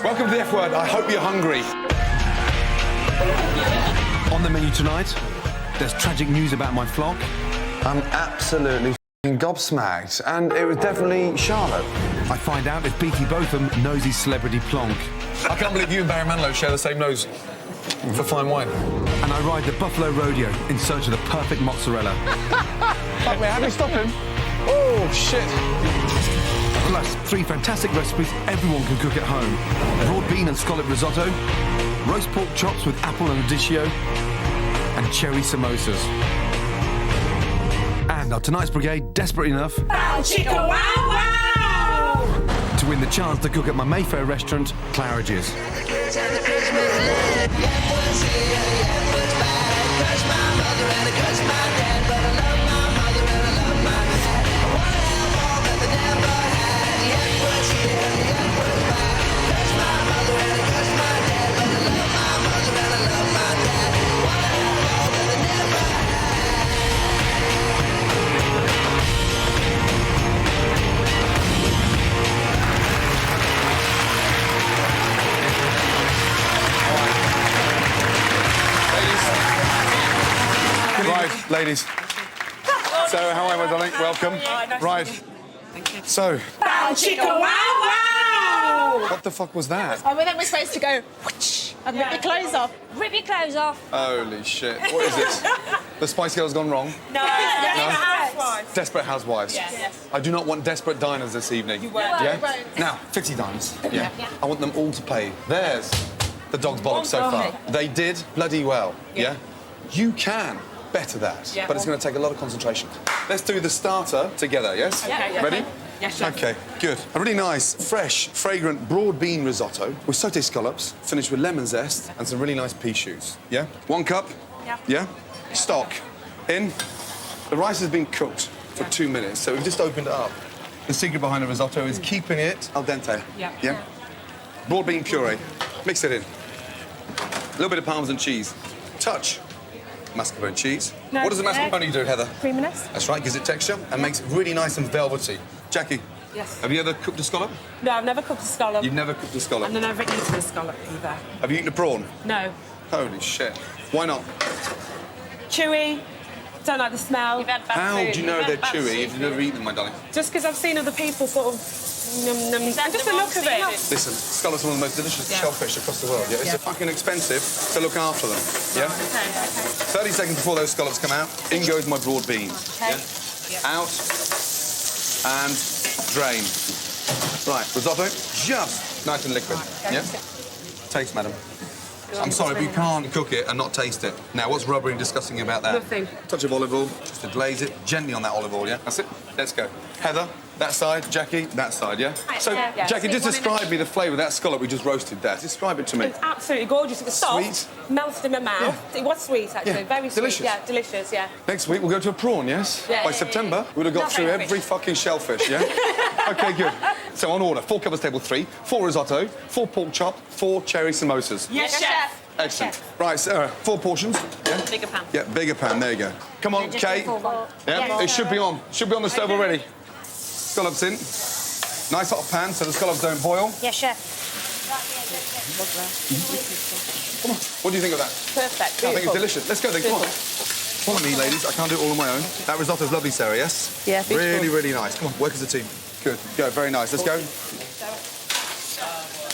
Welcome to the F Word. I hope you're hungry. On the menu tonight, there's tragic news about my flock. I'm absolutely gobsmacked, and it was definitely Charlotte. I find out if Ian Botham knows his celebrity plonk. I can't believe you and Barry Manilow share the same nose for fine wine. And I ride the Buffalo Rodeo in search of the perfect mozzarella. Fuck me, how do we stop him? Oh, shit. Plus, 3 fantastic recipes everyone can cook at home. Broad bean and scallop risotto, roast pork chops with apple and radicchio, and cherry samosas. And our tonight's brigade, desperate enough to win the chance to cook at my Mayfair restaurant, Claridge's. Right, ladies. Sarah, how are you, darling? Welcome. Right. So. What the fuck was that? Oh, well, then we're supposed to go and rip your clothes off. Rip your clothes off. Holy shit. What is this? The Spice Girl's gone wrong? No. Desperate Housewives. Yes. I do not want desperate diners this evening. You won't. Yeah? You won't. Now, 50 dimes. Yeah. I want them all to play. There's the dog's bollocks so far. They did bloody well. Yeah? You can better that, but it's going to take a lot of concentration. Let's do the starter together, yes? Okay. Ready? Yes, chef. Okay, good. A really nice, fresh, fragrant, broad bean risotto with sauté scallops, finished with lemon zest and some really nice pea shoots. Yeah? 1 cup? Yeah. Stock. In. The rice has been cooked for 2 minutes, so we've just opened it up. The secret behind the risotto is keeping it al dente. Yeah? Broad bean puree. Mix it in. A little bit of Parmesan cheese. Touch mascarpone cheese. No. What does the mascarpone do, Heather? Creaminess? That's right, gives it texture and makes it really nice and velvety. Jackie? Yes. Have you ever cooked a scallop? No, I've never cooked a scallop. You've never cooked a scallop? And I've never eaten a scallop either. Have you eaten a prawn? No. Holy shit. Why not? Chewy. Don't like the smell. How do you know they're chewy if you've never eaten them, my darling? Just because I've seen other people sort of and just the look of it. Listen, scallops are one of the most delicious shellfish across the world. Yeah, it's fucking expensive to look after them. Yeah. Okay. 30 seconds before those scallops come out, in goes my broad bean. Okay. Out and drain. Right, risotto, just nice and liquid. Yeah. Taste, madam. I'm sorry, but you can't cook it and not taste it. Now, what's rubbery and disgusting about that? Nothing. Touch of olive oil, just to glaze it gently on that olive oil, yeah? That's it. Let's go. Heather, that side. Jackie, that side, yeah? So, Jackie, just describe me the flavour of that scallop we just roasted there. Describe it to me. It's absolutely gorgeous. It was soft. Sweet. Melted in my mouth. It was sweet, actually. Yeah. Very sweet. Delicious. Yeah, delicious, yeah. Next week, we'll go to a prawn, yes? Yeah. By September, we'll have got through every fucking shellfish, yeah? OK, good. So, on order, 4 covers table 3, 4 risotto, 4 pork chop, 4 cherry samosas. Yes, chef. Excellent. Right, Sarah, 4 portions. Yeah? Bigger pan. Yeah, bigger pan, there you go. Come on, Kate. Yeah, it should be on. Should be on the stove already. Scallops in. Nice hot pan so the scallops don't boil. Yes, chef. Come on. What do you think of that? Perfect. I think it's delicious. Let's go then, come on. Follow me, ladies. I can't do it all on my own. That risotto's lovely, Sarah, yes? Yeah, really, really nice. Come on, work as a team. Good. Go, very nice. Let's go.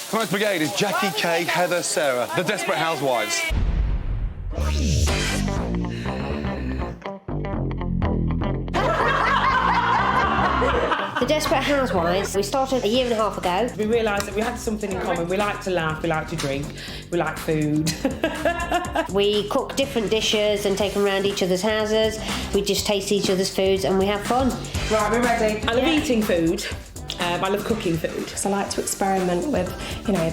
Tonight's brigade is Jackie, Kay, Heather, Sarah, the Desperate Housewives. The Desperate Housewives, we started a year and a half ago. We realised that we had something in common. We like to laugh, we like to drink, we like food. We cook different dishes and take them around each other's houses. We just taste each other's foods and we have fun. Right, we're ready. I love eating food. I love cooking food. I like to experiment with,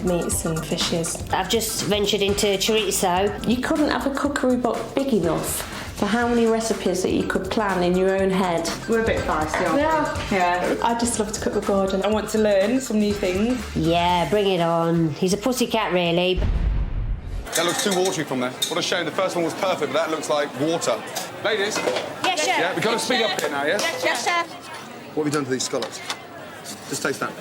meats and fishes. I've just ventured into chorizo. You couldn't have a cookery book big enough for how many recipes that you could plan in your own head. We're a bit feisty, aren't we? Yeah. I just love to cook with Gordon. I want to learn some new things. Yeah, bring it on. He's a pussycat, really. That looks too watery from there. What a shame. The first one was perfect, but that looks like water. Ladies. Yes, chef. Yeah, we've got to speed up here now, yes? Yes, chef. What have you done to these scallops? Just taste that.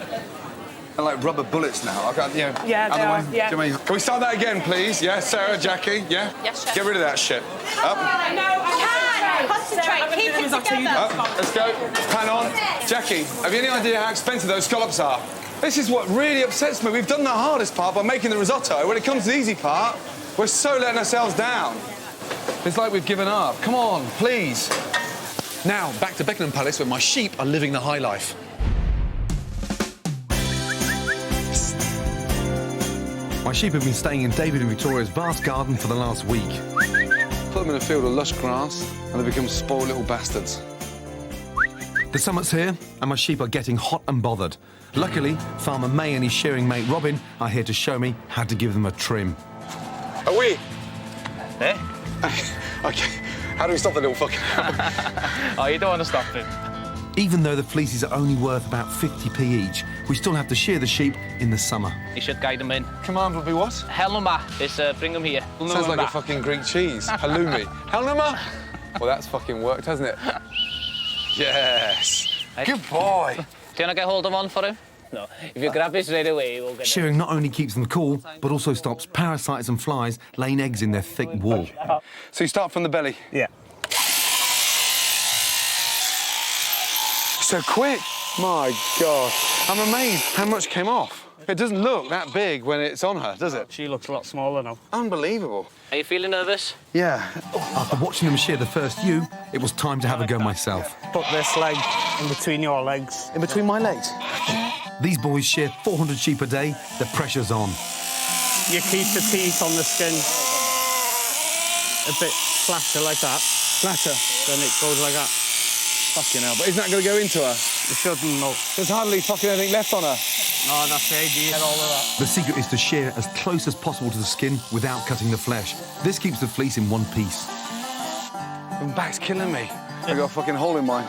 They're like rubber bullets now. I can't, you know, Yeah, they are, yeah. Do you know what I mean? Can we start that again, please? Yeah, Sarah, Jackie, yeah? Yes, chef. Get rid of that shit. Up. Concentrate, keep it together. Up. Let's go. Pan on. Jackie, have you any idea how expensive those scallops are? This is what really upsets me. We've done the hardest part by making the risotto. When it comes to the easy part, we're so letting ourselves down. It's like we've given up. Come on, please. Now, back to Beckenham Palace, where my sheep are living the high life. My sheep have been staying in David and Victoria's vast garden for the last week. Put them in a field of lush grass, and they become spoiled little bastards. The summit's here, and my sheep are getting hot and bothered. Luckily, Farmer May and his shearing mate Robin are here to show me how to give them a trim. Are we? Eh? OK, how do we stop the little fucking... Oh, you don't want to stop him. Even though the fleeces are only worth about 50p each, we still have to shear the sheep in the summer. You should guide them in. Command would be what? Helnuma is bring them here. Sounds like a fucking Greek cheese. Halloumi. Helnuma? Well, that's fucking worked, hasn't it? Yes. Good boy. Do you want to get hold of one for him? No. If you grab it straight away, you will get Shearing not only keeps them cool, but also stops parasites and flies laying eggs in their thick wool. So you start from the belly? Yeah. So quick. My God. I'm amazed how much came off. It doesn't look that big when it's on her, does it? She looks a lot smaller now. Unbelievable. Are you feeling nervous? Yeah. After watching them shear the first ewe, it was time to have a go myself. Put this leg in between your legs. In between my legs? These boys shear 400 sheep a day. The pressure's on. You keep the teeth on the skin a bit flatter like that. Flatter. Then it goes like that. Fucking hell. But isn't that going to go into her? It shouldn't, no. There's hardly fucking anything left on her. No, that's the idea. Get all of that. The secret is to shear as close as possible to the skin without cutting the flesh. This keeps the fleece in one piece. My back's killing me. I got a fucking hole in mine.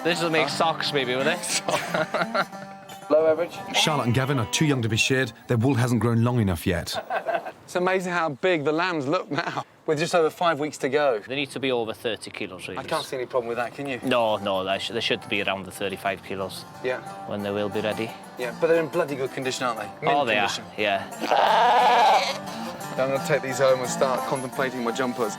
This will make socks, maybe, will it? Low average. Charlotte and Gavin are too young to be sheared. Their wool hasn't grown long enough yet. It's amazing how big the lambs look now. With just over 5 weeks to go. They need to be over 30 kilos, really. I can't see any problem with that, can you? No, they should be around the 35 kilos. Yeah. When they will be ready. Yeah, but they're in bloody good condition, aren't they? Oh, they are, yeah. I'm going to take these home and start contemplating my jumpers.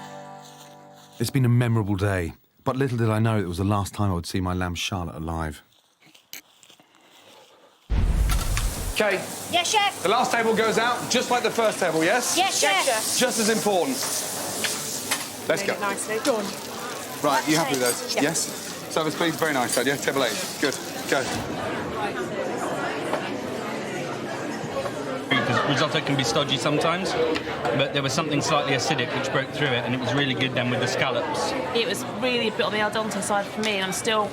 It's been a memorable day, but little did I know it was the last time I would see my lamb Charlotte alive. OK. Yes, chef. The last table goes out, just like the first table, yes? Yes, chef. Just as important. Let's go. Nicely. Go on. Right, you happy with those? Yeah. Yes? Service, please. Very nice, Dad. Yeah, table 8. Good. Go. Because risotto can be stodgy sometimes, but there was something slightly acidic which broke through it, and it was really good then with the scallops. It was really a bit on the al dente side for me, and I'm still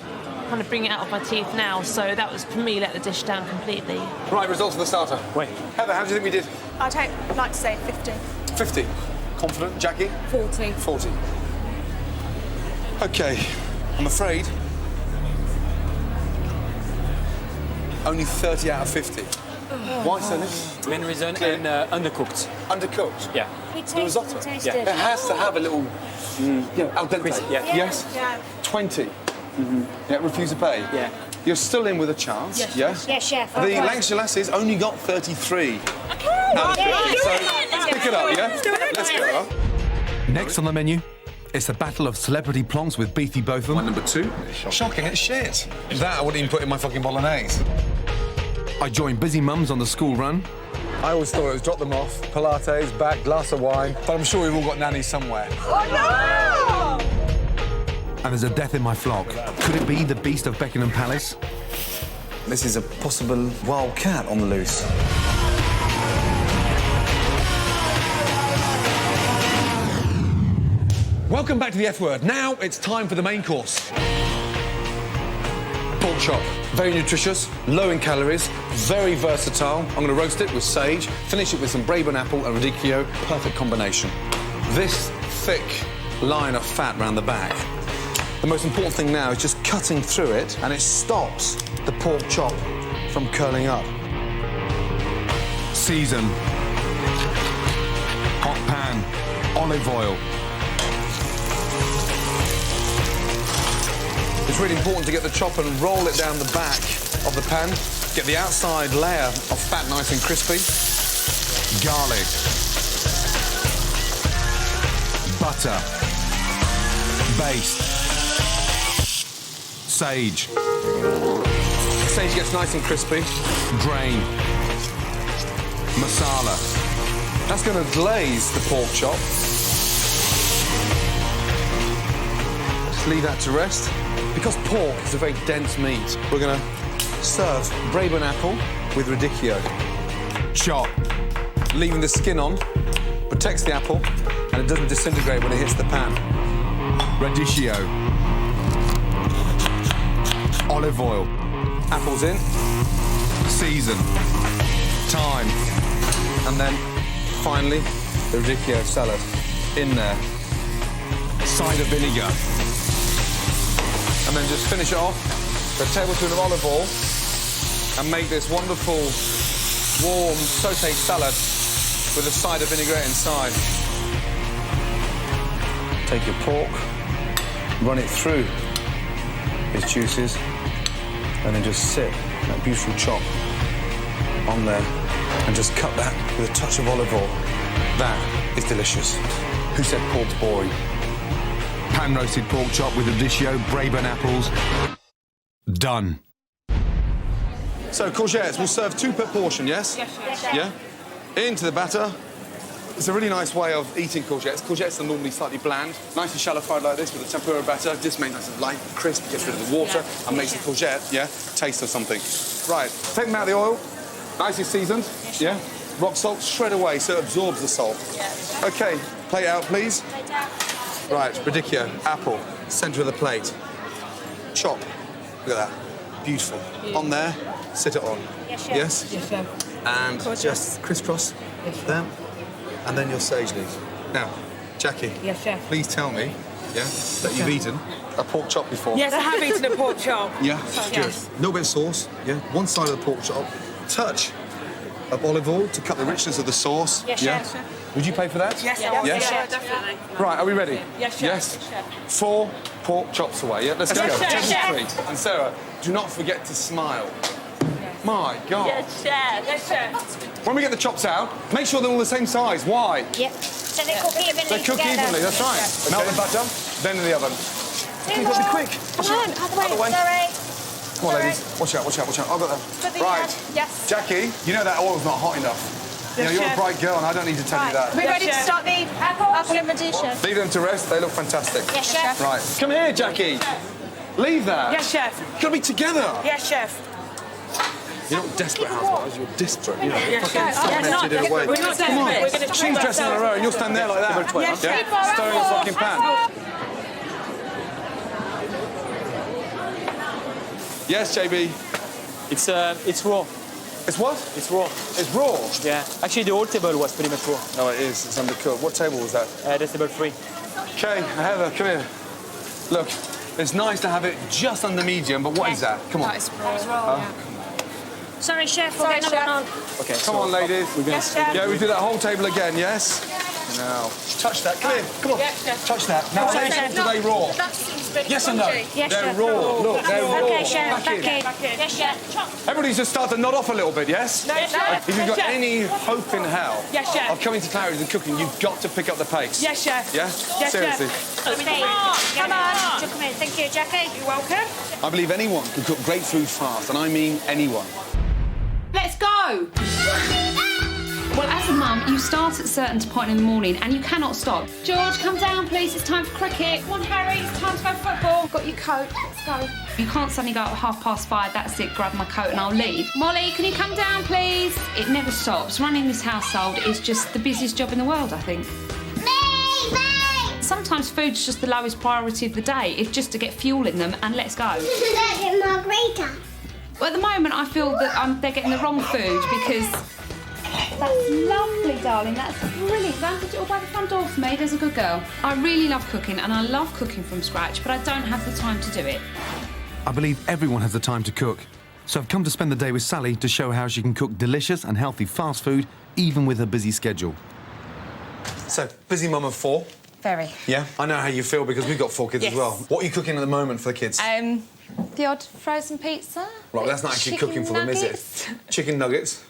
kind of bringing it out of my teeth now, so that was, for me, let the dish down completely. Right, results of the starter. Wait. Heather, how do you think we did? I'd like to say 50. 50. Confident. Jackie? 40. 40. OK, I'm afraid only 30 out of 50. Why so little? Main reason and undercooked. Undercooked? Yeah. The risotto? Yeah. It has to have a little, al dente. Yeah. Yes? Yeah. 20. Yeah, refuse to pay? Yeah. You're still in with a chance, yes? Yes, chef. The Lancashire Lassies only got 33. Okay. Out of 50, so pick it up, yeah? Let's go. Next on the menu, it's a battle of celebrity plonks with Beefy Botham. Number 2. Shocking, it's shit. That I wouldn't even put in my fucking bolognese. I join busy mums on the school run. I always thought it was drop them off, Pilates, back, glass of wine, but I'm sure we've all got nannies somewhere. And there's a death in my flock. Could it be the beast of Beckenham Palace? This is a possible wild cat on the loose. Welcome back to the F word. Now it's time for the main course. Pork chop, very nutritious, low in calories, very versatile. I'm going to roast it with sage, finish it with some Braeburn apple and radicchio. Perfect combination. This thick line of fat round the back. The most important thing now is just cutting through it, and it stops the pork chop from curling up. Season. Hot pan. Olive oil. It's really important to get the chop and roll it down the back of the pan. Get the outside layer of fat nice and crispy. Garlic. Butter. Baste. Sage. Sage gets nice and crispy. Drain. Masala. That's going to glaze the pork chop. Just leave that to rest. Because pork is a very dense meat, we're going to serve Braeburn apple with radicchio. Chop. Leaving the skin on protects the apple and it doesn't disintegrate when it hits the pan. Radicchio. Olive oil. Apples in. Season. Thyme. And then, finally, the radicchio salad in there. Cider vinegar. And then just finish it off with a tablespoon of olive oil and make this wonderful, warm, sautéed salad with a cider vinaigrette inside. Take your pork, run it through its juices, and then just sit that beautiful chop on there and just cut that with a touch of olive oil. That is delicious. Who said pork's boring? Pan-roasted pork chop with radicchio, Braeburn apples. Done. So, courgettes, we'll serve 2 per portion, yes? Yes. Yeah? Into the batter. It's a really nice way of eating courgettes. Courgettes are normally slightly bland, nice and shallow fried like this with the tempura batter. This makes nice and light, crisp, gets rid of the water and makes the courgette, taste of something. Right, take them out of the oil, nicely seasoned, rock salt, shred away so it absorbs the salt. OK, plate out, please. Right, radicchio, apple, centre of the plate. Chop. Look at that. Beautiful. On there, sit it on. Yes? Yes, chef. And just crisscross there. And then your sage leaves. Now, Jackie. Yes, chef. Please tell me, that you've eaten a pork chop before. Yes, I have eaten a pork chop. Yeah, good. Yes. A little bit of sauce, one side of the pork chop, touch of olive oil to cut the richness of the sauce. Yes, chef. Would you pay for that? Yes, Yes? Yeah, definitely. Right, are we ready? Yes, chef. Yes? 4 pork chops away, Let's go. Yes, chef. And Sarah, do not forget to smile. My God. Yes, chef. Yes, chef. When we get the chops out, make sure they're all the same size. Why? Yep. So they cook evenly They cook together. evenly, that's right. Melt the butter, then in the oven. You've got to be quick. Come on, other way. Sorry. Come on, ladies. Watch out. I've got that. Right. Yes. Jackie, you know that oil's not hot enough. Yes, you're a chef. bright girl, and I don't need to tell you that. We're ready to start the apple and radicchio. Leave them to rest. They look fantastic. Yes, chef. Right. Come here, Jackie. Leave that. Yes, chef. You've got to be together. Yes, chef. You're not desperate housewives, you're disparate. You know, Yes, fucking chef. fragmented in a way. We're not Come on. desperate. We're gonna She's dressing in a row, and you'll stand there like that. Yes, chef. Stirring the fucking pan. Yes, JB. It's raw. It's what? It's raw. It's raw? Yeah. Actually, the whole table was pretty much raw. No, it is. It's undercooked. What table was that? That's table 3. Okay, Heather, come here. Look, it's nice to have it just under medium, but what is that? Come on. It's raw, Sorry, chef. We'll get another one on. Okay. Come on, ladies. Yes, chef. Yeah, we do that whole table again, yes? Now, touch that. Come here. Come on. Yes, chef. Touch that. Now, Okay, say, chef. are they raw? Yes or no? Yes, They're chef. raw. Look, they're raw. Okay, chef. Back in. Back in. Yes, chef. Everybody's just started to nod off a little bit, yes? Yes, chef. If you've got Yes, chef. any hope in hell Yes, chef. of coming to clarity in cooking, you've got to pick up the pace. Yes, chef. Yeah? Yes, Seriously. chef. Come on. Come in. Thank you, Jackie. You're welcome. I believe anyone can cook great food fast, and I mean anyone. Let's go! Well, as a mum, you start at a certain point in the morning and you cannot stop. George, come down, please. It's time for cricket. Come on, Harry. It's time to go football. Got your coat. Let's go. You can't suddenly go at 5:30. That's it. Grab my coat and I'll leave. Molly, can you come down, please? It never stops. Running this household is just the busiest job in the world, I think. Sometimes food's just the lowest priority of the day. It's just to get fuel in them and let's go. Margarita. Well, at the moment, I feel that they're getting the wrong food because... That's lovely, darling. That's brilliant. Don't put it all by the front door for me. There's a good girl. I really love cooking and I love cooking from scratch, but I don't have the time to do it. I believe everyone has the time to cook. So I've come to spend the day with Sally to show how she can cook delicious and healthy fast food, even with her busy schedule. So, busy mum of 4, Very. Yeah? I know how you feel because we've got 4 kids Yes. as well. What are you cooking at the moment for the kids? The odd frozen pizza. Right, well, that's not actually Chicken cooking for them, is nuggets. it? Chicken nuggets.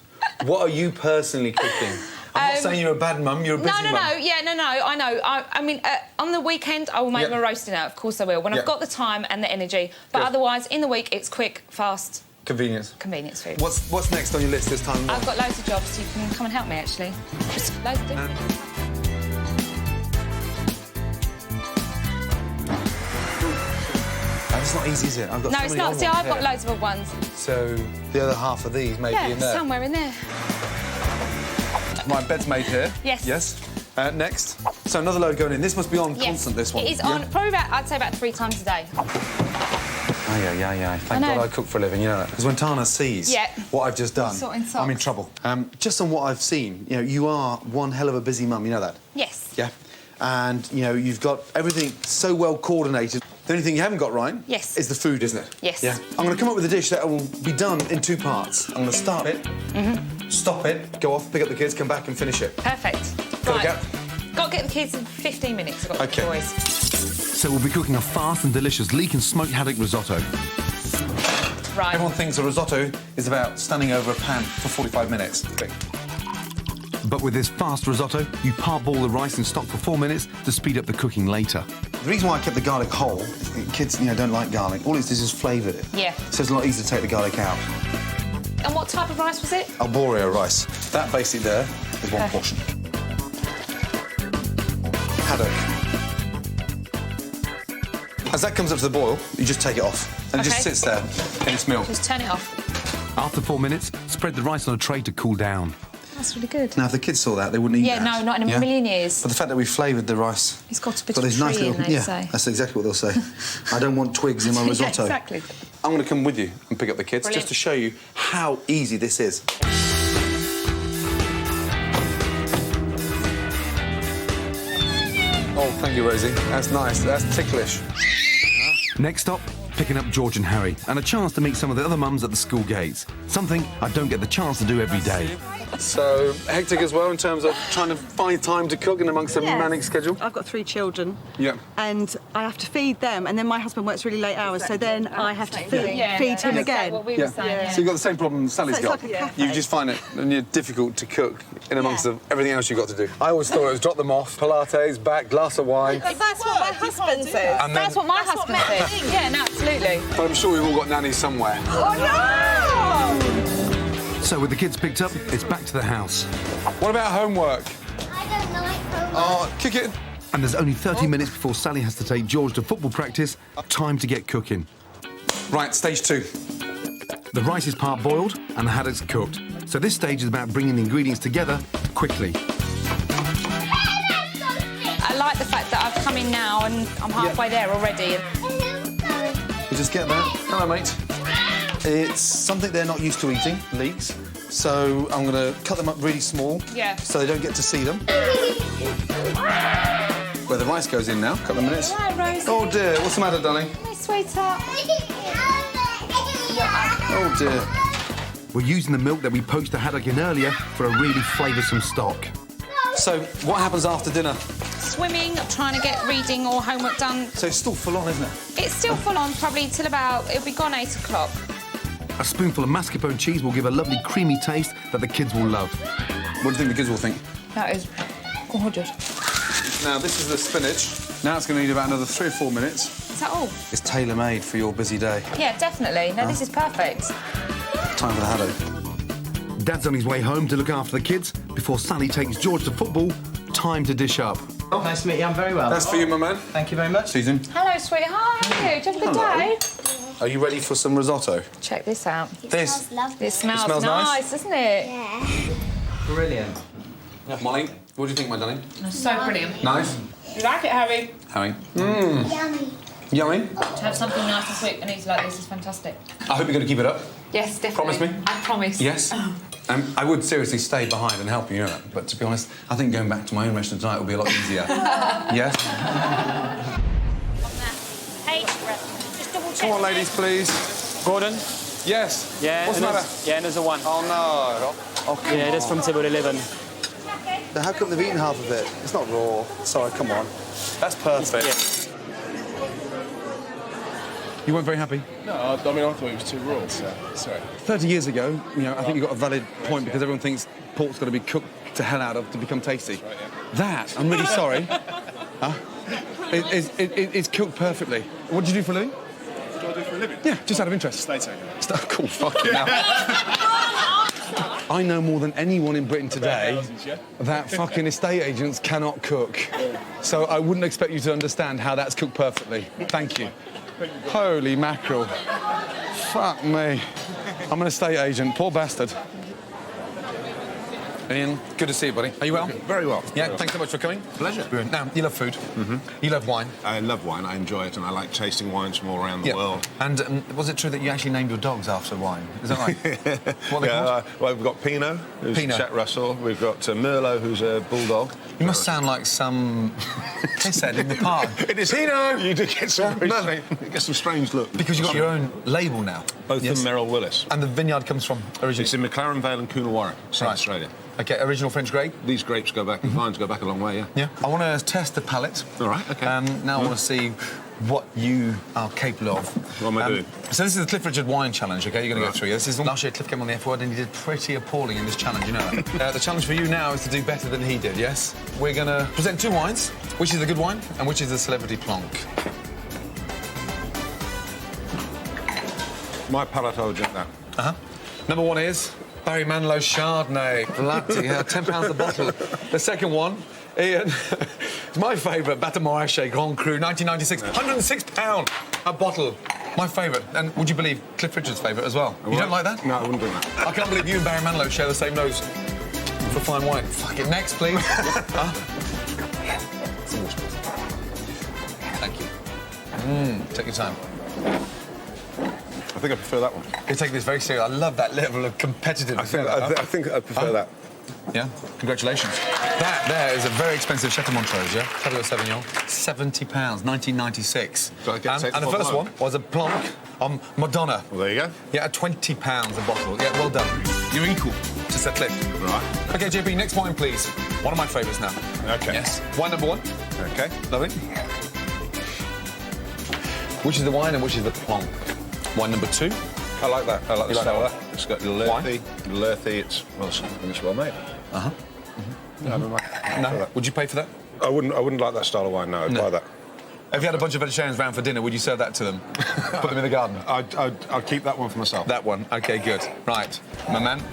What are you personally cooking? I'm not saying you're a bad mum, you're a busy mum. No, I know. I mean, on the weekend, I will make my roast dinner, of course I will, when I've got the time and the energy. But otherwise, in the week, it's quick, fast. Convenience Food. What's next on your list this time? I've got loads of jobs, so you can come and help me, actually. Just loads of different things. It's not easy, is it? I've got No, so it's many not. old See, ones I've got here. loads of old ones. So the other half of these may be in there. Somewhere in there. My bed's made here. Yes. Yes. Next. So another load going in. This must be on constant, this one. It is on, probably about, I'd say about 3 times a day. Oh, yeah. Thank God I cook for a living, you know that. Because when Tana sees what I've just done, Sorting socks. I'm in trouble. Just on what I've seen, you know, you are one hell of a busy mum, you know that? Yes. Yeah. And, you know, you've got everything so well coordinated. The only thing you haven't got right is the food, isn't it? Yes. Yeah. I'm going to come up with a dish that will be done in 2 parts. I'm going to start it, stop it, go off, pick up the kids, come back and finish it. Perfect. Got Right. Got to get the kids in 15 minutes. I've got the boys. So we'll be cooking a fast and delicious leek and smoked haddock risotto. Right. Everyone thinks a risotto is about standing over a pan for 45 minutes. Okay. But with this fast risotto, you parboil the rice in stock for 4 minutes to speed up the cooking later. The reason why I kept the garlic whole, kids, you know, don't like garlic. All it does is flavoured it. Yeah. So it's a lot easier to take the garlic out. And what type of rice was it? Arborio rice. That basically there is 1 portion. Haddock. As that comes up to the boil, you just take it off. And it just sits there in its milk. Just turn it off. After 4 minutes, spread the rice on a tray to cool down. That's really good. Now, if the kids saw that, they wouldn't eat that. Yeah, no, not in a million years. But the fact that we flavoured the rice... It's got a bit got of these tree nice in, little... they yeah, say. that's exactly what they'll say. I don't want twigs in my risotto. Yeah, exactly. I'm going to come with you and pick up the kids just to show you how easy this is. Oh, thank you, Rosie. That's nice. That's ticklish. Next stop, picking up George and Harry, and a chance to meet some of the other mums at the school gates. Something I don't get the chance to do every day. So, hectic as well in terms of trying to find time to cook in amongst a manic schedule? I've got 3 children. Yeah. And I have to feed them, and then my husband works really late hours, so then I have to feed him again. What we were saying, So you've got the same problem Sally's So it's got. like a cafe. You just find it and you're difficult to cook in amongst everything else you've got to do. I always thought it was drop them off, Pilates, back, glass of wine. That's what my husband says. And then- That's what my husband said. Yeah, no, absolutely. But I'm sure we've all got nannies somewhere. Oh, no! So with the kids picked up, it's back to the house. What about homework? I don't like homework. Oh, kick it. And there's only 30 minutes before Sally has to take George to football practice. Time to get cooking. Right, stage 2. The rice is part-boiled and the haddock's cooked. So this stage is about bringing the ingredients together quickly. I like the fact that I've come in now and I'm halfway there already. You just get that. Hello, mate. It's something they're not used to eating, leeks. So I'm going to cut them up really small so they don't get to see them. Where the rice goes in now, a couple of minutes. Right, Rosie. Oh, dear. What's the matter, darling? My sweetheart. Oh, dear. We're using the milk that we poached the haddock in earlier for a really flavoursome stock. So what happens after dinner? Swimming, trying to get reading or homework done. So it's still full on, isn't it? It's still full on probably till about, it'll be gone 8 o'clock. A spoonful of mascarpone cheese will give a lovely creamy taste that the kids will love. What do you think the kids will think? That is gorgeous. Now, this is the spinach. Now it's going to need about another 3 or 4 minutes. Is that all? It's tailor-made for your busy day. Yeah, definitely. No, this is perfect. Time for the haddock. Dad's on his way home to look after the kids before Sally takes George to football. Time to dish up. Oh, nice to meet you. I'm very well. That's for you, my man. Thank you very much. Susan. Hello, sweetheart. How are you? Did you have a good day? Are you ready for some risotto? Check this out. This? It smells smells nice, doesn't it? Yeah. Brilliant. Molly, what do you think, my darling? So brilliant. Nice? You like it, Harry? Harry? Mmm. Yummy. Yummy? To have something nice and sweet and easy like this is fantastic. I hope you're going to keep it up. Yes, definitely. Promise me? I promise. Yes? I would seriously stay behind and help you, know that. But to be honest, I think going back to my own restaurant tonight will be a lot easier. Yes? Hey, just double check. Come on, ladies, please. Gordon? Yes? Yeah. What's the matter? Yeah, another one. Oh, no. Okay. Yeah, that's from table 11. How come they've eaten half of it? It's not raw. Sorry, come on. That's perfect. You weren't very happy? No, I thought it was too raw, so sorry. 30 years ago, you know, I think you got a valid point because everyone thinks pork's got to be cooked to hell out of to become tasty. Right, yeah. That, I'm really sorry, it's cooked perfectly. What do you do for a living? What do I do for a living? Yeah, just out of interest. Estate agent. Cool, fuck it now. I know more than anyone in Britain today that fucking estate agents cannot cook. So I wouldn't expect you to understand how that's cooked perfectly. Thank you. Holy mackerel. Fuck me. I'm an estate agent. Poor bastard. Ian, good to see you, buddy. Are you well? Very well. Yeah, thanks so much for coming. Pleasure. Brilliant. Now, you love food. Mm-hmm. You love wine. I love wine. I enjoy it, and I like tasting wines from all around the world. And was it true that you actually named your dogs after wine? Is that right? What are they called? Well, we've got Pinot, who's Jack Russell. We've got Merlot, who's a bulldog. You must sound like some... they said in the park. It is Pinot! You do get some, strange look. Because you've got your own label now. Both from Merrill Willis. And the vineyard comes from originally? It's in McLaren Vale and Coonawarra, South Australia. OK, original French grape? These grapes go back, the vines go back a long way, yeah. Yeah. I want to test the palate. All right, OK. Now I want to see what you are capable of. What am I doing? So this is the Cliff Richard Wine Challenge, OK? You're going to go through. This is last year Cliff came on the F Word and he did pretty appalling in this challenge, you know that. The challenge for you now is to do better than he did, yes? We're going to present two wines, which is the good wine and which is the celebrity plonk. My palate, I would drink that. Uh-huh. Number one is Barry Manilow's Chardonnay. Bloody hell, £10 a bottle. The second one, Ian, it's my favourite, Bateau Montrachet Grand Cru, 1996, £106 a bottle. My favourite. And would you believe Cliff Richard's favourite as well? You don't like that? No, I wouldn't do that. I can't believe you and Barry Manilow share the same nose for fine wine. Fuck it, next, please. Thank you. Take your time. I think I prefer that one. You take this very seriously. I love that level of competitiveness. I think I prefer that. Yeah? Congratulations. That there is a very expensive Chateau Montrose, yeah? Chateau Sauvignon. £70, 1996. So I get And the first one was a plonk on Madonna. Well, there you go. Yeah, at £20 a bottle. Yeah, well done. You're equal to Sir Cliff. Right. OK, JP, next wine, please. One of my favourites now. OK. Yes. Wine number one. OK. Lovely. Which is the wine and which is the plonk? Wine number two. I like that. I like the style that? of that. It's got earthy. It's well made. Uh-huh. Mm-hmm. I don't like No. Would you pay for that? I wouldn't like that style of wine, no. I'd buy that. If you had a bunch of vegetarians round for dinner, would you serve that to them? Put them in the garden? I'd keep that one for myself. That one. OK, good. Right. My man,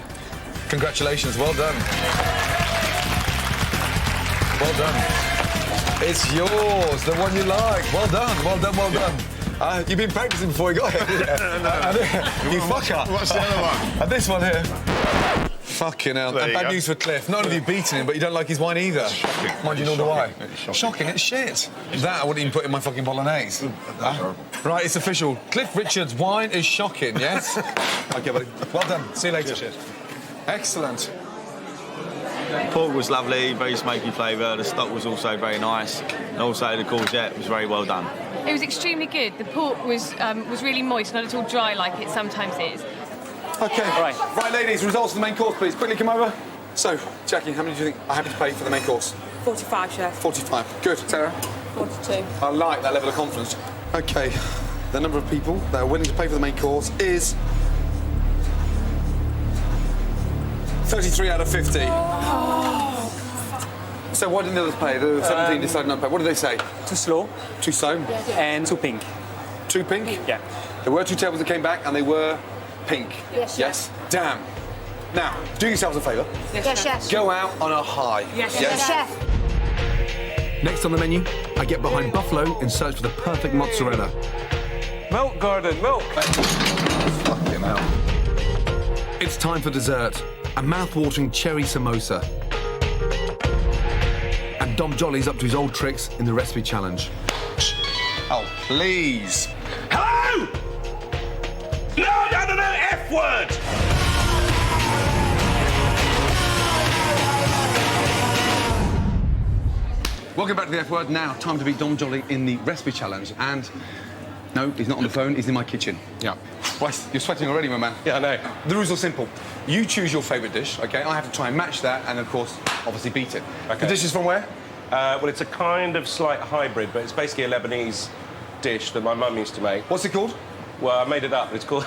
congratulations. Well done. Well done. It's yours, the one you like. Well done, well done, well done. You've been practising before you got here, didn't you? You fucker. What's the other one? And this one here. Fucking hell. And bad news for Cliff. Not only have you beaten him, but you don't like his wine either. Mind you, nor do I. Shocking, it's shit. That I wouldn't even put in my fucking bolognese. Right, it's official. Cliff Richard's wine is shocking, yes? OK, buddy. Well done. See you later. Cheers. Excellent. Pork was lovely, very smoky flavour. The stock was also very nice, and also the courgette was very well done. It was extremely good. The pork was really moist, not at all dry like it sometimes is. OK, right, ladies, results of the main course, please. Quickly come over. So, Jackie, how many do you think I'm happy to pay for the main course? 45, Chef. 45. Good. Sarah? 42. I like that level of confidence. OK, the number of people that are willing to pay for the main course is 33 out of 50. Oh. So why didn't the others pay? The 17 decided not to pay. What did they say? Too slow. Too slow? And too pink. Too pink? Yeah. There were two tables that came back and they were pink. Yes. Yes? Damn. Now, do yourselves a favour. Yes, Chef. Go out on a high. Yes, Chef. Next on the menu, I get behind Buffalo in search for the perfect mozzarella. Milk, Gordon, milk. Fucking hell. It's time for dessert. A mouth-watering cherry samosa. And Dom Joly's up to his old tricks in the recipe challenge. Oh, please. Hello! No, F word! Welcome back to the F Word. Now, time to beat Dom Joly in the recipe challenge. And no, he's not on the phone, he's in my kitchen. Yeah. Right, you're sweating already, my man. Yeah, I know. The rules are simple. You choose your favourite dish, OK? I have to try and match that and, of course, obviously beat it. Okay. The dish is from where? Well, it's a kind of slight hybrid, but it's basically a Lebanese dish that my mum used to make. What's it called? Well, I made it up. It's called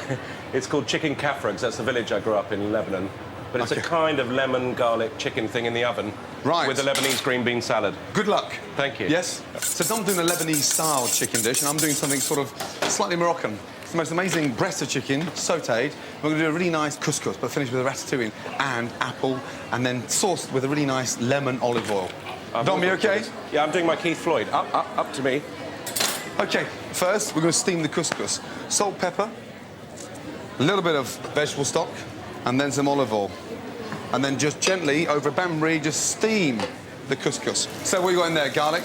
it's called chicken kafra, that's the village I grew up in Lebanon. But it's a kind of lemon garlic chicken thing in the oven. Right. With a Lebanese green bean salad. Good luck. Thank you. Yes? So Dom's doing a Lebanese-style chicken dish, and I'm doing something sort of slightly Moroccan. It's the most amazing breast of chicken, sautéed. We're going to do a really nice couscous, but finish with a ratatouille and apple, and then sauced with a really nice lemon olive oil. Dom, you OK? Yeah, I'm doing my Keith Floyd. Up to me. OK, first, we're going to steam the couscous. Salt, pepper, a little bit of vegetable stock, and then some olive oil. And then just gently, over a bain-marie, just steam the couscous. So what you got in there, garlic?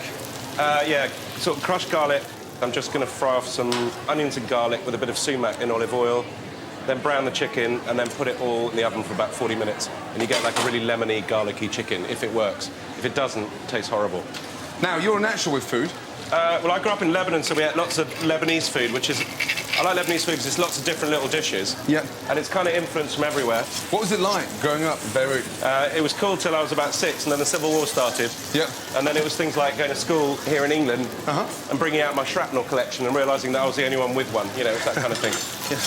Yeah, sort of crushed garlic. I'm just going to fry off some onions and garlic with a bit of sumac in olive oil, then brown the chicken, and then put it all in the oven for about 40 minutes. And you get like a really lemony, garlicky chicken, if it works. If it doesn't, it tastes horrible. Now, you're a natural with food. Well, I grew up in Lebanon, so we had lots of Lebanese food, which is... I like Lebanese food because it's lots of different little dishes. Yeah. And it's kind of influenced from everywhere. What was it like growing up in Beirut? It was cool till I was about 6, and then the Civil War started. Yeah. And then it was things like going to school here in England and bringing out my shrapnel collection and realising that I was the only one with one. You know, it's that kind of thing. Yeah.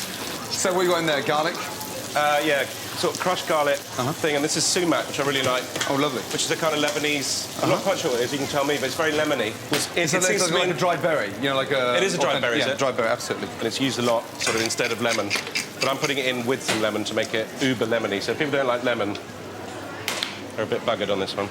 So what you got in there, garlic? Yeah, sort of crushed garlic thing, and this is sumac, which I really like. Oh, lovely. Which is a kind of Lebanese... I'm not quite sure what it is, you can tell me, but it's very lemony. It seems like a dried berry, you know, like a... It is a dried berry, is it? Yeah, dried berry, absolutely. And it's used a lot, sort of, instead of lemon. But I'm putting it in with some lemon to make it uber lemony. So if people don't like lemon, they're a bit buggered on this one.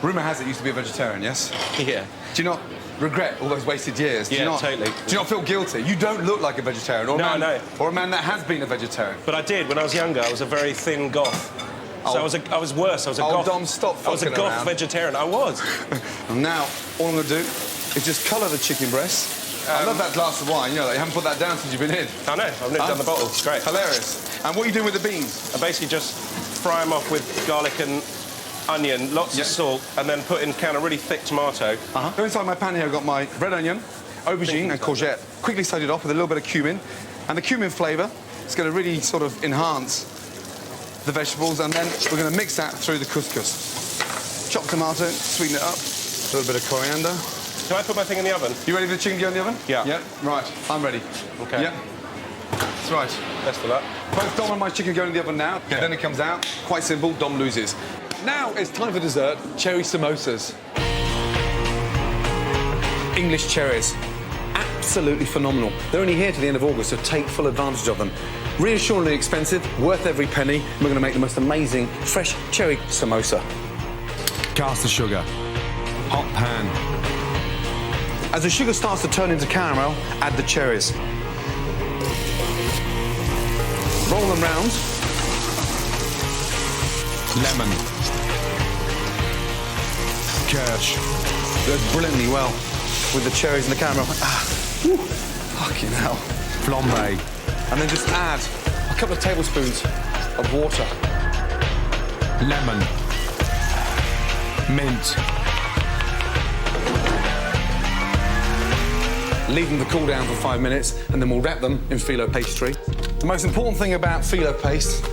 Rumour has it you used to be a vegetarian, yes? Yeah. Do you not regret all those wasted years? Do Yeah, you not, totally. Do you not feel guilty? You don't look like a vegetarian, or a man that has been a vegetarian. But I did. When I was younger, I was a very thin goth. So I was worse. I was a goth. Dom, stop fucking I was a goth around. vegetarian. I was. And now, all I'm going to do is just colour the chicken breast. I love that glass of wine. You know, you haven't put that down since you've been in. I know. I've nipped down the bottle. It's great. Hilarious. And what are you doing with the beans? I basically just fry them off with garlic and onion, lots of salt, and then put in kind of really thick tomato. So inside my pan here, I've got my red onion, aubergine and courgette. Quickly side it off with a little bit of cumin. And the cumin flavour is going to really sort of enhance the vegetables, and then we're going to mix that through the couscous. Chopped tomato, sweeten it up, a little bit of coriander. Can I put my thing in the oven? You ready for the chicken to go in the oven? Yeah. Yeah, right. I'm ready. OK. Yeah. That's right. Best of luck. Both Dom and my chicken go in the oven now. Okay. Then it comes out. Quite simple. Dom loses. Now it's time for dessert. Cherry samosas. English cherries. Absolutely phenomenal. They're only here to the end of August, so take full advantage of them. Reassuringly expensive, worth every penny. We're going to make the most amazing fresh cherry samosa. Cast the sugar. Hot pan. As the sugar starts to turn into caramel, add the cherries. Roll them round. Lemon. Kirsch. Goes brilliantly well with the cherries and the caramel. Whew. Fucking hell. Flambe. And then just add a couple of tablespoons of water. Lemon. Mint. Leave them to cool down for 5 minutes, and then we'll wrap them in phyllo pastry. The most important thing about phyllo paste,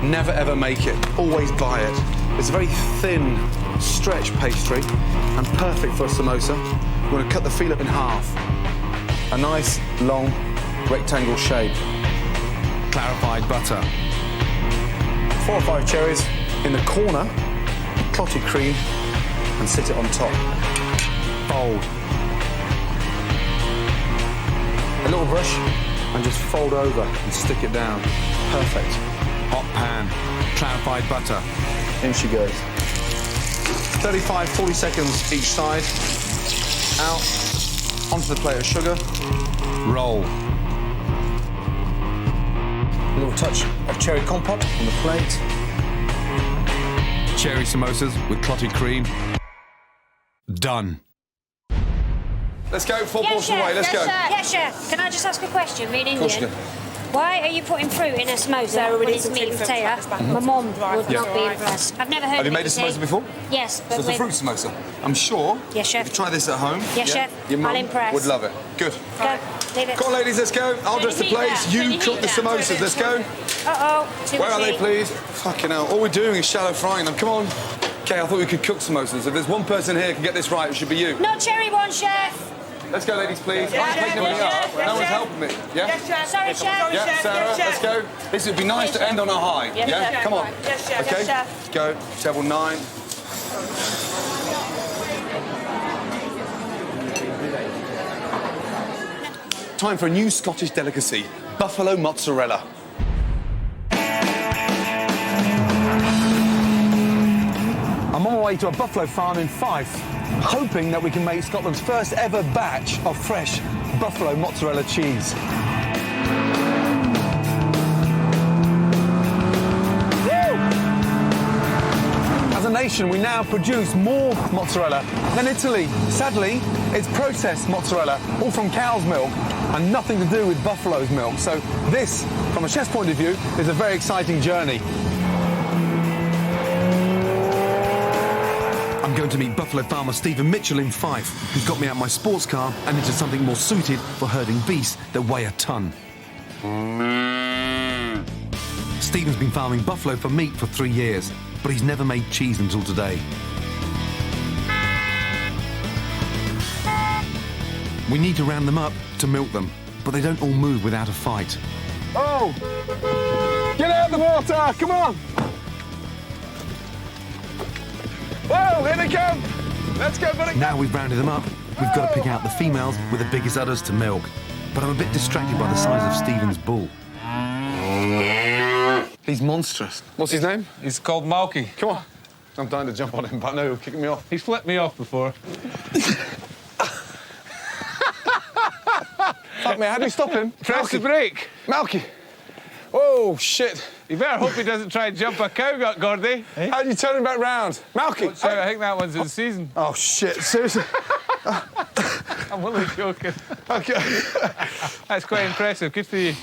never ever make it. Always buy it. It's a very thin, stretch pastry, and perfect for a samosa. We're going to cut the phyllo in half. A nice, long, rectangle shape. Clarified butter. 4 or 5 cherries in the corner, clotted cream, and sit it on top. Fold. A little brush, and just fold over and stick it down. Perfect. Hot pan. Clarified butter. In she goes. 35, 40 seconds each side. Out. Onto the plate of sugar. Roll. A little touch of cherry compote on the plate. Cherry samosas with clotted cream. Done. Let's go, 4 portions away, let's go. Yes, chef. Can I just ask a question, being Of course you Indian? can. Why are you putting fruit in a samosa when it's meat and potato? My mum would not be impressed. I've never heard Have you of made a samosa before? Yes, So but it's a fruit samosa. I'm sure Yes, chef. if you try this at home, Yes, chef. your mum I'll impress. would love it. Good. Go. Leave it. Come on, ladies, let's go. I'll dress the plates. You cook the samosas. Let's go. Where are they, please? Fucking hell. All we're doing is shallow frying them. Come on. Okay, I thought we could cook samosas. If there's one person here who can get this right, it should be you. Not cherry one, chef. Let's go, ladies, please. Yeah, I'm taking everything up. No one's helping me. Yeah? Yes, chef. Sorry, chef. Yeah, Sarah, let's go. This would be nice to end on a high. Yes, yeah? chef. Come on. Yes, chef. Okay, Yes, chef. let's go. Table 9. Time for a new Scottish delicacy, buffalo mozzarella. I'm on my way to a buffalo farm in Fife, hoping that we can make Scotland's first ever batch of fresh buffalo mozzarella cheese. As a nation, we now produce more mozzarella than Italy. Sadly, it's processed mozzarella, all from cow's milk, and nothing to do with buffalo's milk. So this, from a chef's point of view, is a very exciting journey. I'm going to meet buffalo farmer Stephen Mitchell in Fife, who's got me out my sports car and into something more suited for herding beasts that weigh a ton. Stephen's been farming buffalo for meat for 3 years, but he's never made cheese until today. We need to round them up to milk them, but they don't all move without a fight. Oh! Get out of the water! Come on! Whoa, here they come! Let's go, buddy! Now we've rounded them up, we've got to pick out the females with the biggest udders to milk. But I'm a bit distracted by the size of Stephen's bull. He's monstrous. What's his name? He's called Malky. Come on. I'm dying to jump on him, but no, he'll kick me off. He's flipped me off before. Fuck me, how do you stop him? Press the brake. Malky. Whoa, shit. You better hope he doesn't try and jump a cow gut, Gordy. Hey? How do you turn him back round? Malky. So I think that one's in season. Oh, shit, seriously? I'm only joking. Okay. That's quite impressive. Good for you.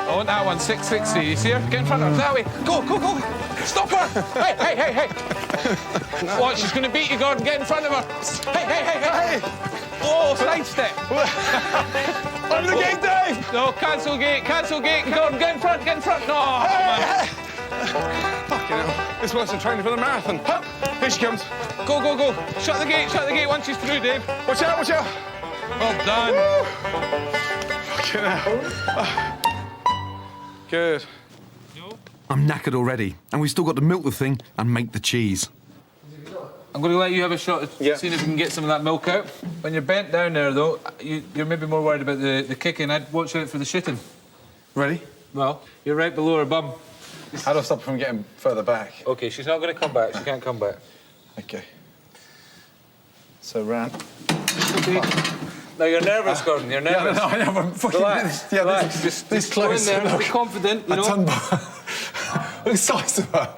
I want that one, 660. You see her? Get in front of her. That way. Go, go, go. Stop her. Hey, hey, hey, hey. Watch, she's going to beat you, Gordon. Get in front of her. Hey, hey, hey, hey. Oh, side step. Over the gate, Dave. No, cancel gate, cancel gate. Gordon, get in front, get in front. No. Hey. Fucking hell. This worse than training for the marathon. Hup. Here she comes. Go, go, go. Shut the gate once she's through, Dave. Watch out, watch out. Well done. Woo. Fucking hell. Good. I'm knackered already, and we've still got to milk the thing and make the cheese. I'm going to let you have a shot at seeing if we can get some of that milk out. When you're bent down there, though, you're maybe more worried about the kicking. I'd watch out for the shitting. Ready? Well, you're right below her bum. How do I stop her from getting further back? OK, she's not going to come back. She can't come back. OK. So, round. Now, you're nervous, Gordon. You're nervous. Yeah, no, I know. I'm fucking... Relax. Yeah, relax. This go close. in there. Be confident, you know. A ton bar. Look at the size of her.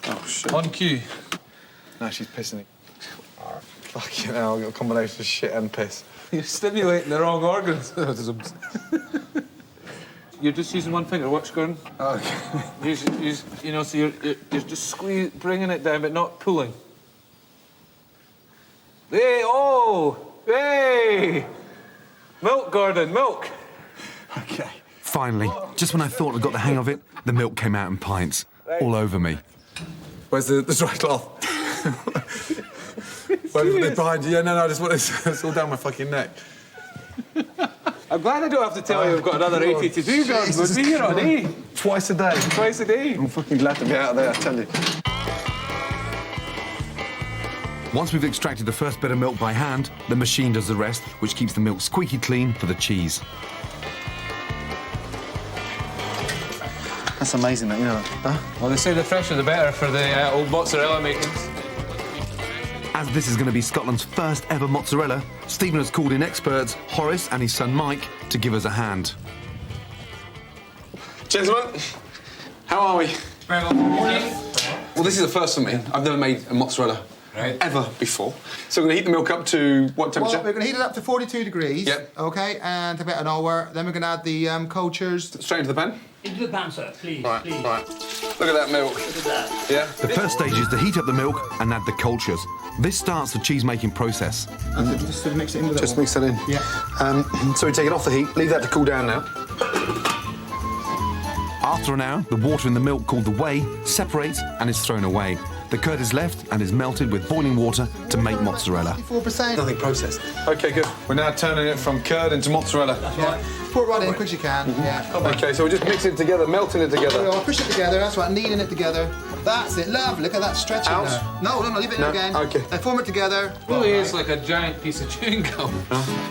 Oh, shit. On cue. No, she's pissing me. Fucking hell, I've got a combination of shit and piss. You're stimulating the wrong organs. You're just using one finger. Watch, Gordon. OK. Use, you know, so you're just bringing it down, but not pulling. Hey, oh! Hey! Milk, Gordon, milk. OK. Finally, just when I thought I'd got the hang of it, the milk came out in pints, all over me. Where's the dry cloth? Where's behind you? Yeah, no, just want it's all down my fucking neck. I'm glad I don't have to tell you I've got another 80 to do, Gordon. We'll be here on E. Twice a day. Twice a day. I'm fucking glad to be out there, I tell you. Once we've extracted the first bit of milk by hand, the machine does the rest, which keeps the milk squeaky clean for the cheese. That's amazing, that, you know. Huh? Well, they say the fresher the better for the old mozzarella makings. As this is going to be Scotland's first ever mozzarella, Stephen has called in experts, Horace and his son Mike, to give us a hand. Gentlemen, how are we? Very well. Morning. Well, this is the first for me. I've never made a mozzarella ever before. So we're going to heat the milk up to what temperature? Well, we're going to heat it up to 42 degrees. Yep. OK, and about an hour. Then we're going to add the cultures. Straight into the pan? Into the pan, sir, please. Right. Look at that milk. Look at that. Yeah. The first stage is to heat up the milk and add the cultures. This starts the cheese-making process. Just sort of mix it in with Just mix that in. Yeah. So we take it off the heat, leave that to cool down now. After an hour, the water in the milk called the whey separates and is thrown away. The curd is left and is melted with boiling water to make mozzarella. 4%. Nothing processed. OK, good. We're now turning it from curd into mozzarella. Yeah. Pour it right in, quick as you can. Yeah. OK, so we're just mixing it together, melting it together. Well, push it together, that's right, kneading it together. That's it, lovely. Look at that stretching Out? there. No, leave it in again. OK. Then form it together. Really is like a giant piece of chewing gum.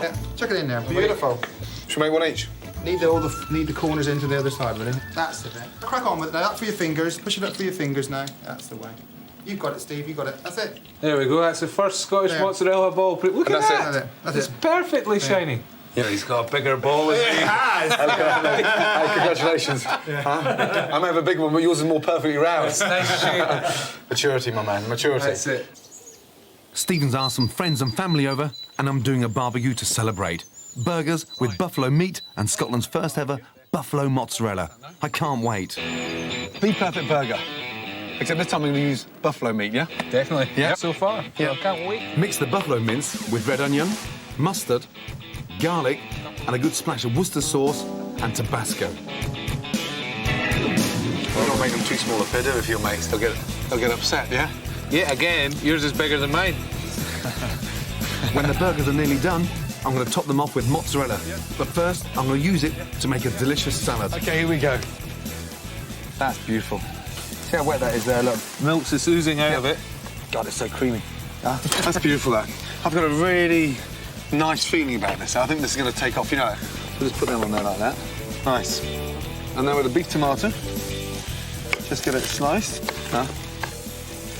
Yeah, chuck it in there. Beautiful. Should we make one each? Need the corners into the other side, will you? That's the bit. Crack on with it now, up for your fingers. Push it up for your fingers now. That's the way. You've got it, Steve, you've got it. That's it. There we go, that's the first Scottish mozzarella ball. Look at that. That's it. That's It's it. perfectly shiny. Yeah, he's got a bigger ball than me. has. Hey, congratulations. Huh? I may have a big one, but yours is more perfectly round. It's nice shape. Maturity, my man, maturity. That's it. Stephen's asked some friends and family over, and I'm doing a barbecue to celebrate. Burgers with buffalo meat and Scotland's first ever buffalo mozzarella. I can't wait. The perfect burger. Except this time I'm going to use buffalo meat, yeah? Definitely. Yeah. So far. Yeah. I can't wait. Mix the buffalo mince with red onion, mustard, garlic, and a good splash of Worcester sauce and Tabasco. Well, don't make them too small a bit, if your mates. They'll get upset, yeah? Yeah, again, yours is bigger than mine. When the burgers are nearly done, I'm going to top them off with mozzarella. But first, I'm going to use it to make a delicious salad. OK, here we go. That's beautiful. See how wet that is there, look. Milk's just oozing out of it. God, it's so creamy. That's beautiful, that. I've got a really nice feeling about this. I think this is going to take off, you know. We'll just put them on there like that. Nice. And then with a beef tomato, just get it sliced.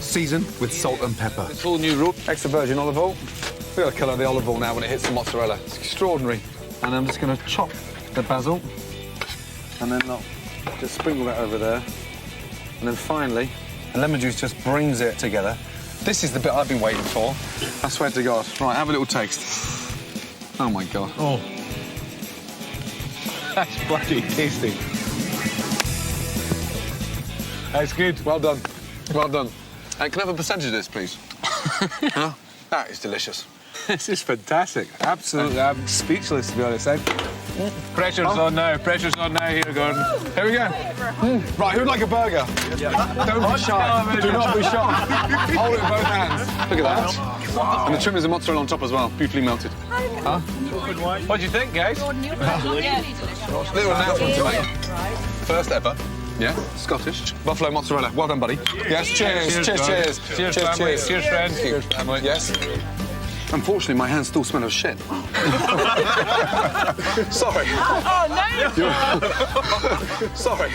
Season with salt and pepper. It's all new rope. Extra virgin olive oil. We've got the colour of the olive oil now when it hits the mozzarella. It's extraordinary. And I'm just going to chop the basil. And then I'll just sprinkle that over there. And then finally, the lemon juice just brings it together. This is the bit I've been waiting for. I swear to God. Right, have a little taste. Oh, my God. Oh. That's bloody tasty. That's good. Well done. Well done. Can I have a percentage of this, please? Huh? That is delicious. This is fantastic. Absolutely. I'm speechless, to be honest. Pressure's on now. Pressure's on now here, Gordon. Here we go. Right, who'd like a burger? Don't be shy. Do not be shy. Hold it in both hands. Look at that. And the trim is the mozzarella on top as well, beautifully melted. Huh? What do you think, guys? Little announcement to make. First ever. Yeah, Scottish. Buffalo mozzarella. Well done, buddy. Yes, cheers. Cheers. Cheers, family. Cheers, friends. Cheers, family. Yes. Unfortunately, my hands still smell of shit. Sorry. Oh, no! Sorry.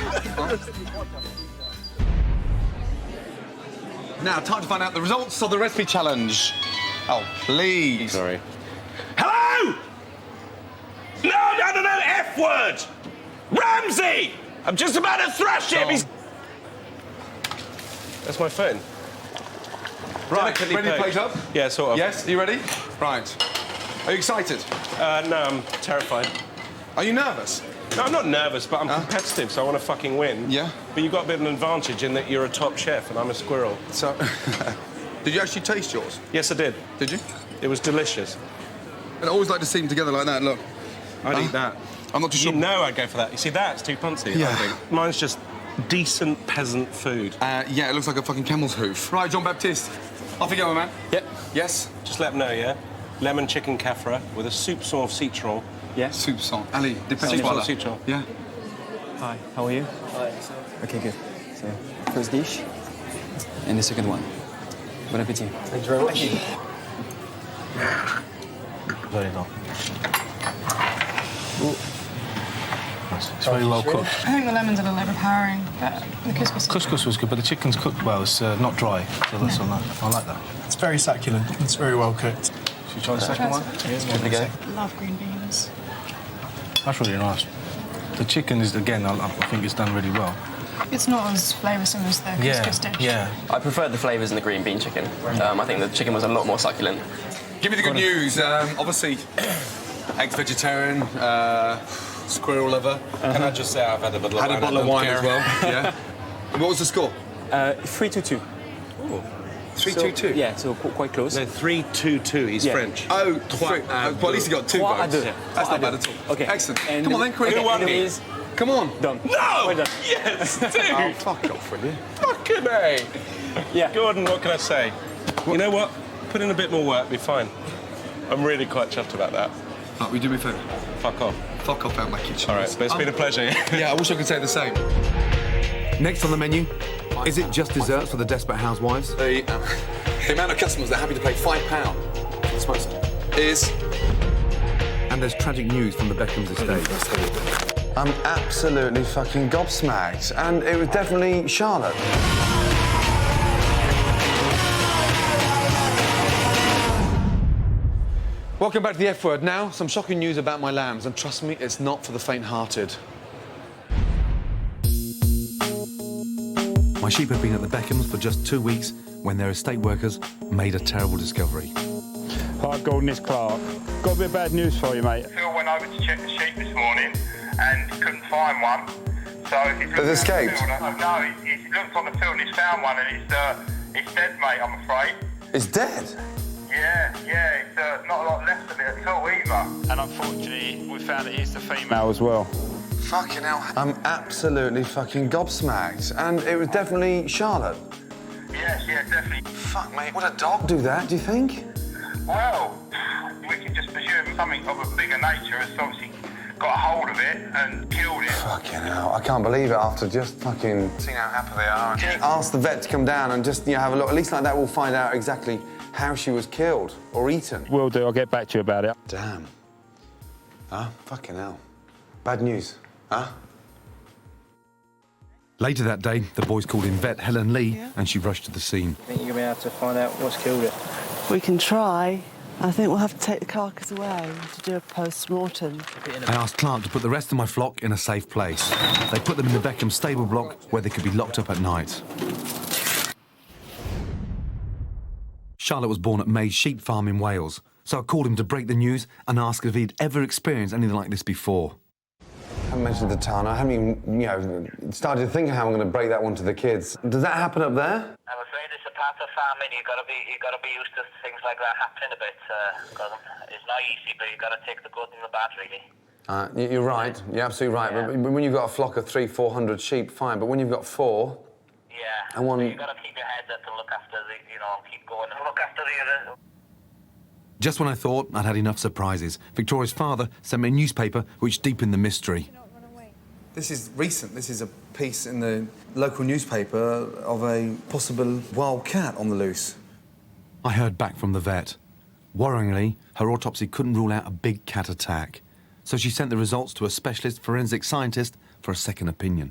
Now, time to find out the results of the recipe challenge. Oh, please. Sorry. Hello! No, F word! Ramsay! I'm just about to thrash him! He's... That's my phone. Right, ready to plate up? Yeah, sort of. Yes, are you ready? Right. Are you excited? No, I'm terrified. Are you nervous? No, I'm not nervous, but I'm competitive, so I want to fucking win. Yeah? But you've got a bit of an advantage in that you're a top chef and I'm a squirrel. So, did you actually taste yours? Yes, I did. Did you? It was delicious. And I always like to see them together like that, look. I'd eat that. I'm not too sure. You know I'd go for that. You see, that's too punchy, Yeah. I think. Mine's just decent peasant food. Yeah, it looks like a fucking camel's hoof. Right, John Baptiste. Off you go, my man. Yep. Yes? Just let them know, yeah? Lemon chicken kafra with a soup sauce citron. Yes. Soup sauce. Ali, depends. Soup sauce citron. Yeah. Hi, how are you? Hi. Okay, good. So, first dish, and the second one. Bon appetit. Thank you very much. Very well. It's very well cooked. I think the lemons are a little overpowering, but the couscous... Couscous was good, but the chicken's cooked well. It's not dry, so that's all nice. I like that. It's very succulent. It's very well cooked. Should we try the second one? Give it a go. Love green beans. That's really nice. The chicken is, again, I think it's done really well. It's not as flavoursome as the couscous dish. Yeah. I preferred the flavours in the green bean chicken. I think the chicken was a lot more succulent. Give me the good news. Obviously, ex-vegetarian, squirrel lover. Can I just say I've had a bottle of wine as well? Yeah. What was the score? 3-2-2. 3-2-2? Yeah, so quite close. No, 3-2-2. He's French. Oh, well, at least he got 2 votes. That's not bad at all. Okay. Excellent. And Come on then, quick. who won these? Come on. Done. No! Well done. Yes, dude! Oh, fuck off, will you? Fucking A! Yeah. Gordon, what can I say? You know what? Put in a bit more work, be fine. I'm really quite chuffed about that. Right, will you do me a favour? Fuck off. Fuck off out of my kitchen. All right, but it's been a pleasure. Yeah, I wish I could say the same. Next on the menu, is it just desserts for the desperate housewives? The amount of customers that are happy to pay £5 for the smoker is... And there's tragic news from the Beckham's estate. I'm absolutely fucking gobsmacked. And it was definitely Charlotte. Welcome back to the F word. Now, some shocking news about my lambs, and trust me, it's not for the faint-hearted. My sheep have been at the Beckhams for just 2 weeks when their estate workers made a terrible discovery. Hi, Gordon, it's Clark. Got a bit of bad news for you, mate. Phil went over to check the sheep this morning and couldn't find one. So he's Has escaped? No, he's looked on the field and he's found one, and it's dead, mate, I'm afraid. It's dead? Yeah, it's not a lot left of it at all either. And unfortunately, we found it is the female as well. Fucking hell. I'm absolutely fucking gobsmacked. And it was definitely Charlotte. Yes, definitely. Fuck, mate. Would a dog do that, do you think? Well, we can just presume something of a bigger nature has obviously got a hold of it and killed it. Fucking hell. I can't believe it after just fucking seeing how happy they are. Can you ask the vet to come down and just, have a look? At least like that we'll find out exactly how she was killed or eaten. Will do. I'll get back to you about it. Damn. Huh? Fucking hell. Bad news. Huh? Later that day, the boys called in vet Helen Lee and she rushed to the scene. I think you're going to be able to find out what's killed it. We can try. I think we'll have to take the carcass away to do a post-mortem. I asked Clark to put the rest of my flock in a safe place. They put them in the Beckham stable block where they could be locked up at night. Charlotte was born at May's sheep farm in Wales, so I called him to break the news and ask if he'd ever experienced anything like this before. I haven't mentioned the town. I haven't even, started to think how I'm going to break that one to the kids. Does that happen up there? I'm afraid it's a part of farming. You've got to be used to things like that happening a bit. Because it's not easy, but you've got to take the good and the bad, really. You're right. You're absolutely right. Yeah. But when you've got a flock of 300-400 sheep, fine. But when you've got 4, and one, you've got to keep your head up and look after keep going and look after the other. Just when I thought I'd had enough surprises, Victoria's father sent me a newspaper which deepened the mystery. This is recent. This is a piece in the local newspaper of a possible wild cat on the loose. I heard back from the vet. Worryingly, her autopsy couldn't rule out a big cat attack, so she sent the results to a specialist forensic scientist for a second opinion.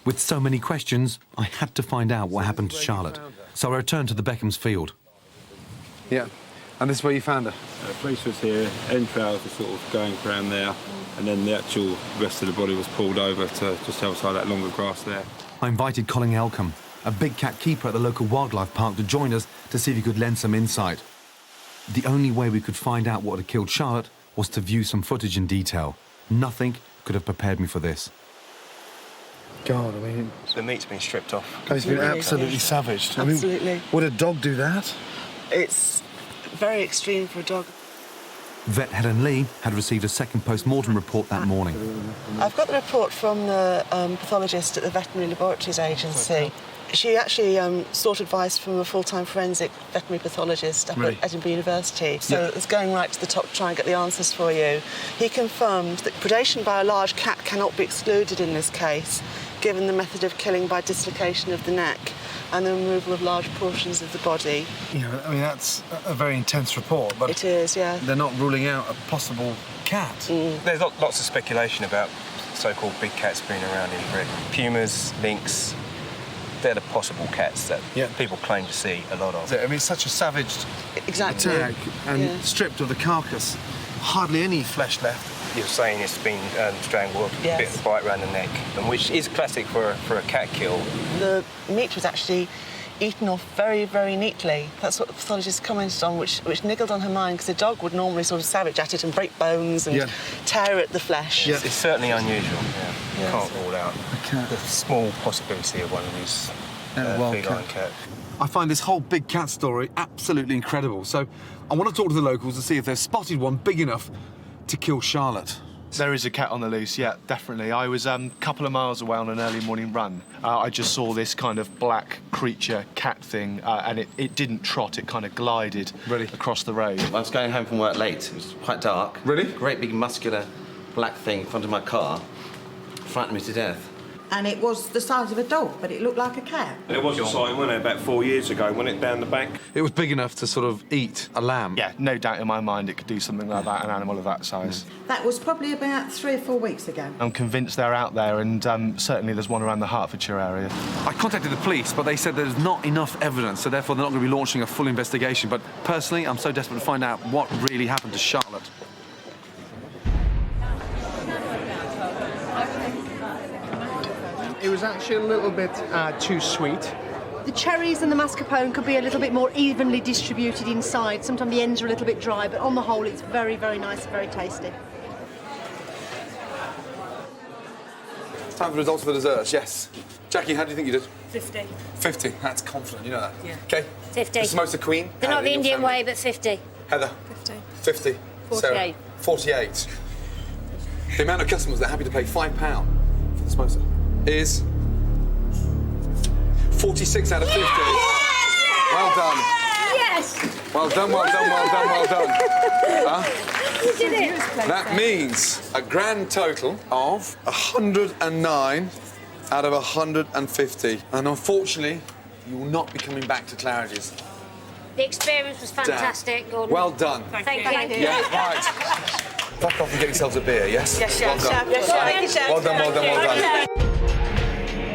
With so many questions, I had to find out what happened to Charlotte, so I returned to the Beckham's field. Yeah, and this is where you found her? The police was here, entrails were sort of going around there, and then the actual rest of the body was pulled over to just outside that longer grass there. I invited Colin Elcombe, a big cat keeper at the local wildlife park, to join us to see if he could lend some insight. The only way we could find out what had killed Charlotte was to view some footage in detail. Nothing could have prepared me for this. God, I mean... The meat's been stripped off. He's been absolutely savaged. Absolutely. I mean, would a dog do that? It's very extreme for a dog. Vet Helen Lee had received a second post-mortem report that morning. I've got the report from the pathologist at the Veterinary Laboratories Agency. She actually sought advice from a full-time forensic veterinary pathologist up at Edinburgh University. So it's going right to the top to try and get the answers for you. He confirmed that predation by a large cat cannot be excluded in this case, given the method of killing by dislocation of the neck and the removal of large portions of the body. I mean, that's a very intense report, but... It is, yeah. They're not ruling out a possible cat. There's lots of speculation about so-called big cats being around in Britain. Pumas, lynx, they're the possible cats that people claim to see a lot of. I mean, it's such a savaged attack and stripped of the carcass. Hardly any flesh left. You're saying it's been strangled, a bit of a bite around the neck, and which is classic for a cat kill. The meat was actually eaten off very, very neatly. That's what the pathologist commented on, which niggled on her mind, because a dog would normally sort of savage at it and break bones and tear at the flesh. Yeah. It's certainly unusual. Yeah. Can't rule out the small possibility of one of these feline cat. I find this whole big cat story absolutely incredible. So I want to talk to the locals to see if they've spotted one big enough to kill Charlotte. There is a cat on the loose, yeah, definitely. I was a couple of miles away on an early morning run. I just saw this kind of black creature cat thing, and it didn't trot, it kind of glided across the road. I was going home from work late. It was quite dark. Really? Great big muscular black thing in front of my car. Frightened me to death. And it was the size of a dog, but it looked like a cat. There was a sign, wasn't there, about 4 years ago, wasn't it, down the back? It was big enough to sort of eat a lamb. Yeah, no doubt in my mind it could do something like that, an animal of that size. That was probably about 3 or 4 weeks ago. I'm convinced they're out there, and certainly there's one around the Hertfordshire area. I contacted the police, but they said there's not enough evidence, so therefore they're not going to be launching a full investigation. But personally, I'm so desperate to find out what really happened to Charlotte. It was actually a little bit too sweet. The cherries and the mascarpone could be a little bit more evenly distributed inside. Sometimes the ends are a little bit dry, but on the whole, it's very, very nice and very tasty. It's time for the results for the desserts, yes. Jackie, how do you think you did? 50. 50. That's confident, you know that. Yeah. OK? 50. The samosa queen. They're not the Indian way, but 50. Heather? 50. 50. 48. Sarah? 48. The amount of customers that are happy to pay £5 for the samosa is 46 out of 50. Yes! Well done. Yes! Well done, well done, well done, well done. You did it. That means a grand total of 109 out of 150. And unfortunately, you will not be coming back to Claridge's. The experience was fantastic, Gordon. Well done. Thank you. Yeah, right. Fuck off and get yourselves a beer, yes? Yes, well chef. done. Yes, chef. Yes, well done, well done, well done.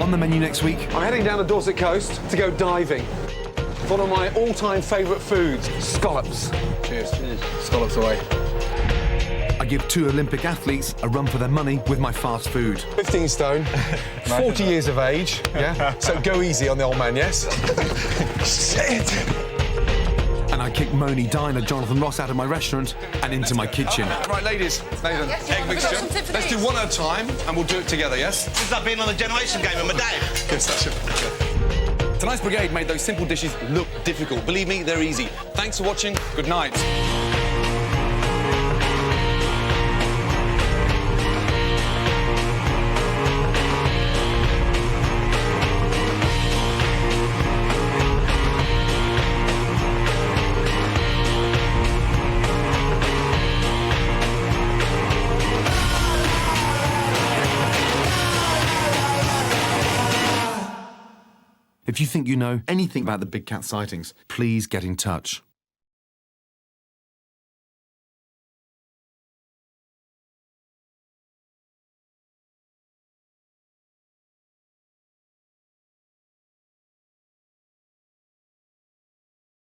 On the menu next week, I'm heading down the Dorset coast to go diving. One of my all-time favourite foods, scallops. Cheers. Cheers. Scallops away. I give 2 Olympic athletes a run for their money with my fast food. 15 stone, 40 years of age, yeah? So go easy on the old man, yes? Shit! And I kick Moni Diner Jonathan Ross out of my restaurant and into my kitchen. Right, ladies, Nathan, egg mixture. Let's do one at a time, and we'll do it together, yes? Since I've been on the generation game with my dad. Yes, that's it. Tonight's brigade made those simple dishes look difficult. Believe me, they're easy. Thanks for watching. Good night. If you think you know anything about the big cat sightings, please get in touch.